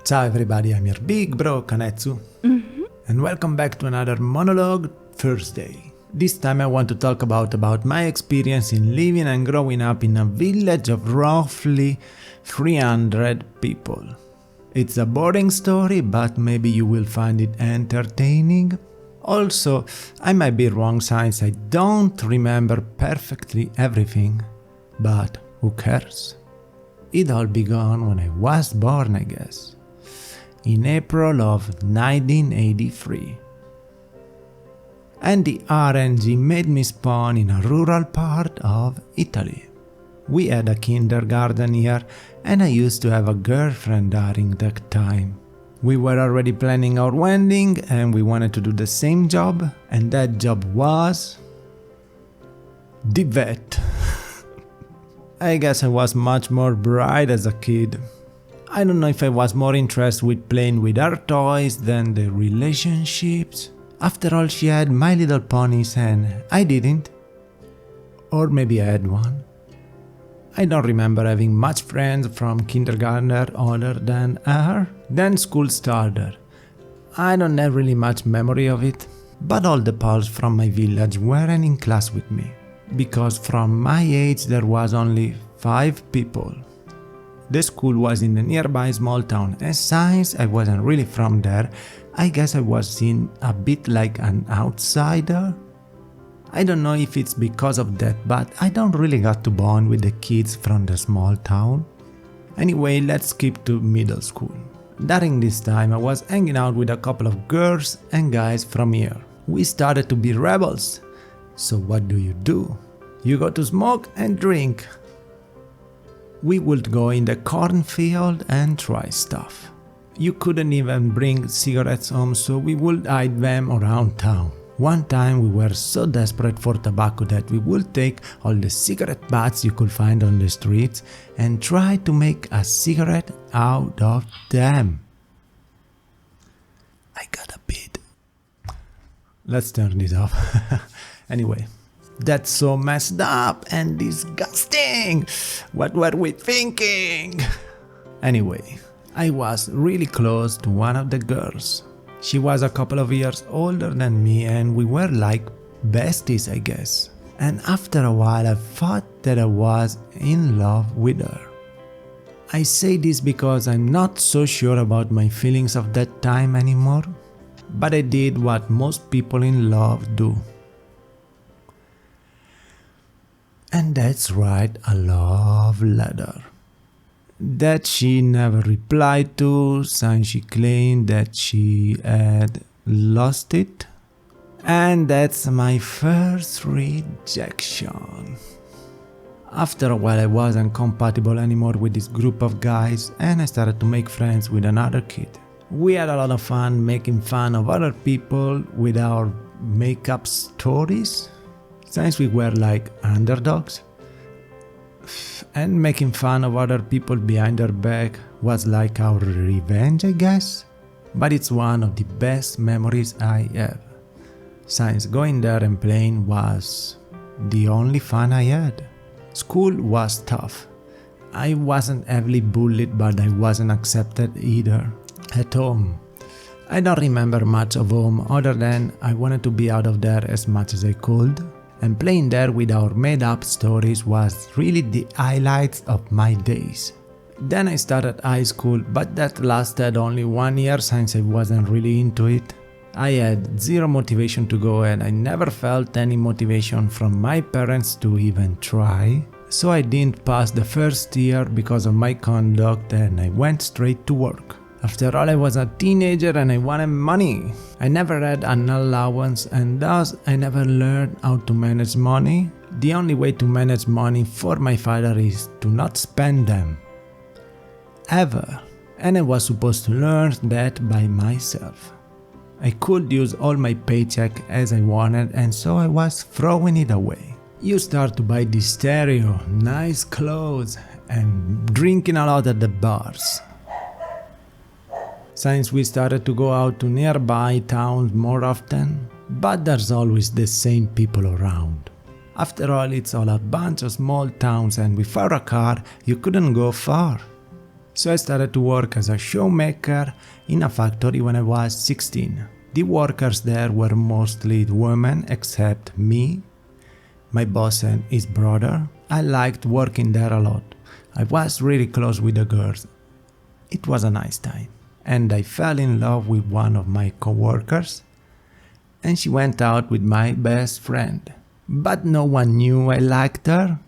Ciao everybody, I'm your big bro Kanetsu, and welcome back to another monologue Thursday. This time I want to talk about my experience in living and growing up in a village of roughly 300 people. It's a boring story, but maybe you will find it entertaining. Also, I might be wrong since I don't remember perfectly everything, but who cares? It all began when I was born, I guess, in April of 1983. And the RNG made me spawn in a rural part of Italy. We had a kindergarten here, and I used to have a girlfriend during that time. We were already planning our wedding, and we wanted to do the same job, and that job was the vet. I guess I was much more bright as a kid. I don't know if I was more interested with playing with her toys than the relationships. After all, she had My Little Ponies and I didn't. Or maybe I had one. I don't remember having much friends from kindergarten other than her. Then school started. I don't have really much memory of it, but all the pals from my village weren't in class with me, because from my age there was only 5 people. The school was in a nearby small town, and since I wasn't really from there, I guess I was seen a bit like an outsider. I don't know if it's because of that, but I don't really got to bond with the kids from the small town. Anyway, let's skip to middle school. During this time I was hanging out with a couple of girls and guys from here. We started to be rebels. So what do? You go to smoke and drink. We would go in the cornfield and try stuff. You couldn't even bring cigarettes home, so we would hide them around town. One time we were so desperate for tobacco that we would take all the cigarette butts you could find on the streets and try to make a cigarette out of them. I got a bit. Let's turn this off. Anyway. That's so messed up and disgusting! What were we thinking? Anyway, I was really close to one of the girls. She was a couple of years older than me and we were like besties, I guess. And after a while I thought that I was in love with her. I say this because I'm not so sure about my feelings of that time anymore, but I did what most people in love do. And that's right, a love letter. That she never replied to, since she claimed that she had lost it. And that's my first rejection. After a while I wasn't compatible anymore with this group of guys and I started to make friends with another kid. We had a lot of fun making fun of other people with our make-up stories, since we were like underdogs. And making fun of other people behind their back was like our revenge, I guess. But it's one of the best memories I have, since going there and playing was the only fun I had. School was tough. I wasn't heavily bullied, but I wasn't accepted either. At home, I don't remember much of home other than I wanted to be out of there as much as I could. And playing there with our made-up stories was really the highlights of my days. Then I started high school, but that lasted only 1 year since I wasn't really into it. I had zero motivation to go and I never felt any motivation from my parents to even try. So I didn't pass the first year because of my conduct and I went straight to work. After all, I was a teenager and I wanted money. I never had an allowance and thus I never learned how to manage money. The only way to manage money for my father is to not spend them. Ever. And I was supposed to learn that by myself. I could use all my paycheck as I wanted and so I was throwing it away. You start to buy the stereo, nice clothes and drinking a lot at the bars. Since we started to go out to nearby towns more often, but there's always the same people around. After all, it's all a bunch of small towns and without a car, you couldn't go far. So I started to work as a showmaker in a factory when I was 16. The workers there were mostly women except me, my boss and his brother. I liked working there a lot. I was really close with the girls. It was a nice time. And I fell in love with one of my coworkers, and she went out with my best friend. But no one knew I liked her.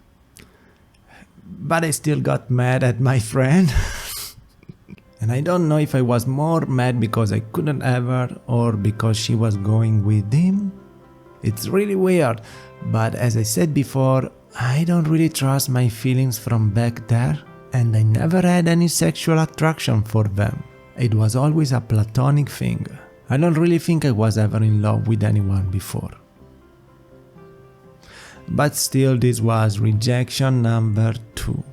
But I still got mad at my friend. And I don't know if I was more mad because I couldn't have her or because she was going with him. It's really weird, but as I said before, I don't really trust my feelings from back there, and I never had any sexual attraction for them. It was always a platonic thing. I don't really think I was ever in love with anyone before. But still, this was rejection number 2.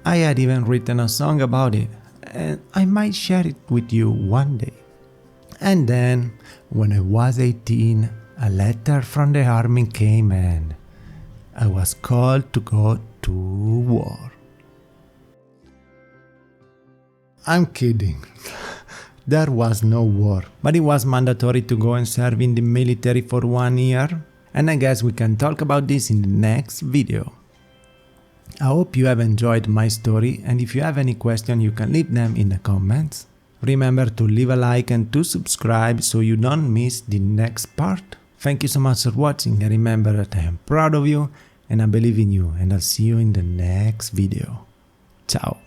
I had even written a song about it, and I might share it with you one day. And then, when I was 18, a letter from the army came and I was called to go to war. I'm kidding. There was no war, but it was mandatory to go and serve in the military for 1 year, and I guess we can talk about this in the next video. I hope you have enjoyed my story, and if you have any question you can leave them in the comments. Remember to leave a like and to subscribe so you don't miss the next part. Thank you so much for watching, and remember that I am proud of you and I believe in you, and I'll see you in the next video. Ciao!